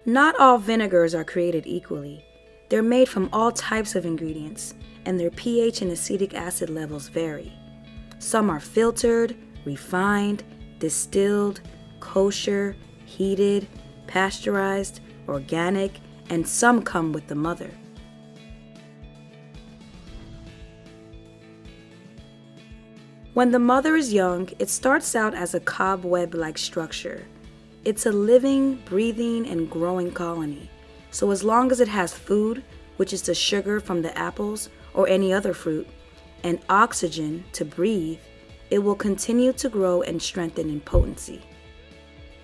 Not all vinegars are created equally. They're made from all types of ingredients, and their pH and acetic acid levels vary. Some are filtered, refined, distilled, kosher, heated, pasteurized, organic, and some come with the mother. When the mother is young, it starts out as a cobweb-like structure. It's a living, breathing, and growing colony. So as long as it has food, which is the sugar from the apples or any other fruit, and oxygen to breathe, it will continue to grow and strengthen in potency.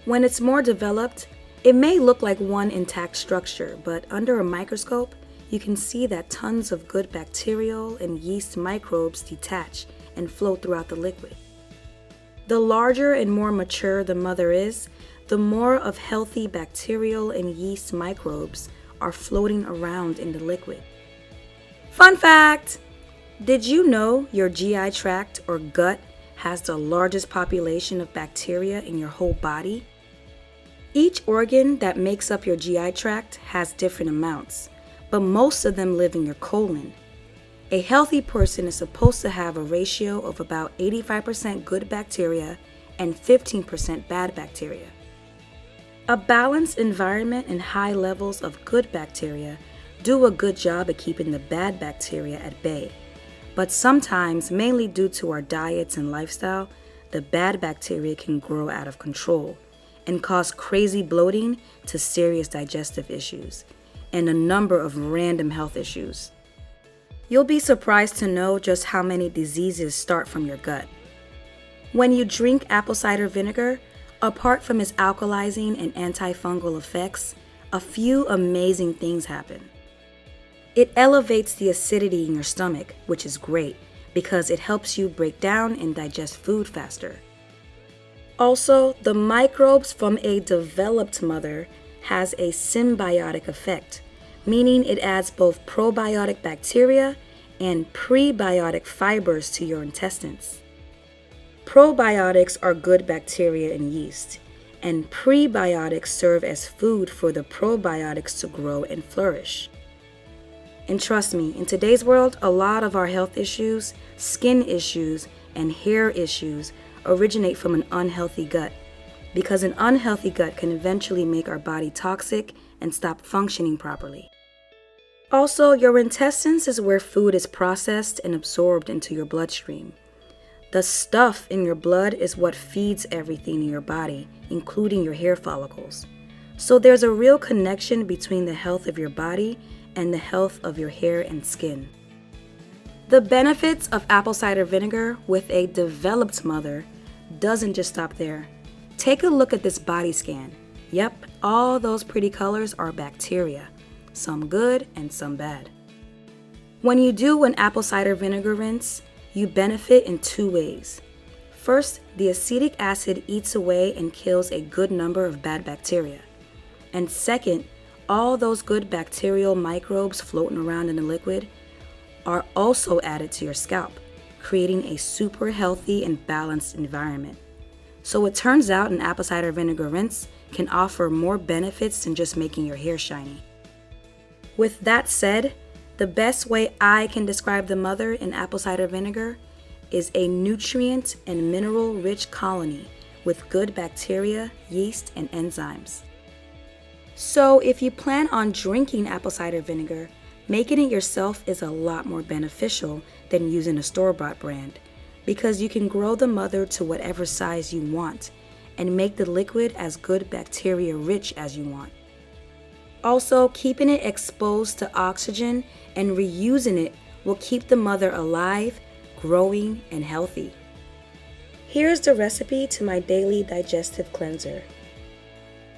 When it's more developed, it may look like one intact structure, but under a microscope, you can see that tons of good bacterial and yeast microbes detach and float throughout the liquid. The larger and more mature the mother is, the more of healthy bacterial and yeast microbes are floating around in the liquid. Fun fact! Did you know your GI tract or gut has the largest population of bacteria in your whole body? Each organ that makes up your GI tract has different amounts, but most of them live in your colon. A healthy person is supposed to have a ratio of about 85% good bacteria and 15% bad bacteria. A balanced environment and high levels of good bacteria do a good job at keeping the bad bacteria at bay. But sometimes, mainly due to our diets and lifestyle, the bad bacteria can grow out of control and cause crazy bloating to serious digestive issues and a number of random health issues. You'll be surprised to know just how many diseases start from your gut. When you drink apple cider vinegar, apart from its alkalizing and antifungal effects, a few amazing things happen. It elevates the acidity in your stomach, which is great because it helps you break down and digest food faster. Also, the microbes from a developed mother has a symbiotic effect, meaning it adds both probiotic bacteria and prebiotic fibers to your intestines. Probiotics are good bacteria and yeast, and prebiotics serve as food for the probiotics to grow and flourish. And trust me, in today's world, a lot of our health issues, skin issues, and hair issues originate from an unhealthy gut, because an unhealthy gut can eventually make our body toxic and stop functioning properly. Also, your intestines is where food is processed and absorbed into your bloodstream. The stuff in your blood is what feeds everything in your body, including your hair follicles. So there's a real connection between the health of your body and the health of your hair and skin. The benefits of apple cider vinegar with a developed mother doesn't just stop there. Take a look at this body scan. Yep, all those pretty colors are bacteria, some good and some bad. When you do an apple cider vinegar rinse, you benefit in two ways. First, the acetic acid eats away and kills a good number of bad bacteria. And second, all those good bacterial microbes floating around in the liquid are also added to your scalp, creating a super healthy and balanced environment. So it turns out an apple cider vinegar rinse can offer more benefits than just making your hair shiny. With that said, the best way I can describe the mother in apple cider vinegar is a nutrient and mineral-rich colony with good bacteria, yeast, and enzymes. So if you plan on drinking apple cider vinegar, making it yourself is a lot more beneficial than using a store-bought brand, because you can grow the mother to whatever size you want and make the liquid as good bacteria-rich as you want. Also, keeping it exposed to oxygen and reusing it will keep the mother alive, growing, and healthy. Here's the recipe to my daily digestive cleanser.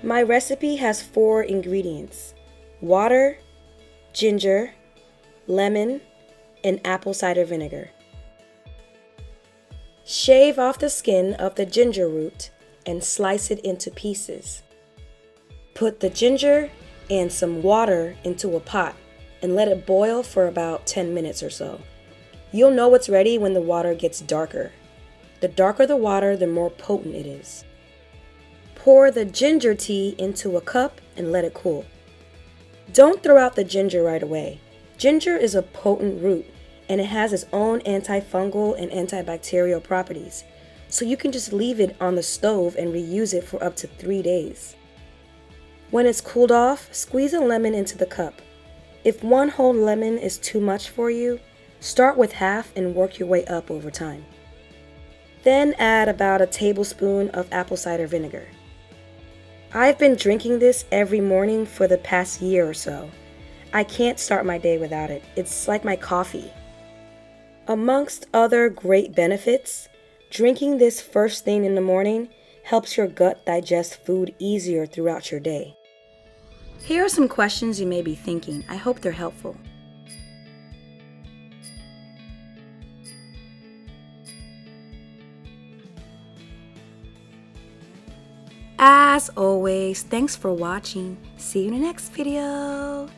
My recipe has 4 ingredients: water, ginger, lemon, and apple cider vinegar. Shave off the skin of the ginger root and slice it into pieces. Put the ginger and some water into a pot and let it boil for about 10 minutes or so. You'll know it's ready when the water gets darker. The darker the water, the more potent it is. Pour the ginger tea into a cup and let it cool. Don't throw out the ginger right away. Ginger is a potent root and it has its own antifungal and antibacterial properties, so you can just leave it on the stove and reuse it for up to 3 days. When it's cooled off, squeeze a lemon into the cup. If one whole lemon is too much for you, start with half and work your way up over time. Then add about a tablespoon of apple cider vinegar. I've been drinking this every morning for the past year or so. I can't start my day without it. It's like my coffee. Amongst other great benefits, drinking this first thing in the morning helps your gut digest food easier throughout your day. Here are some questions you may be thinking. I hope they're helpful. As always, thanks for watching. See you in the next video.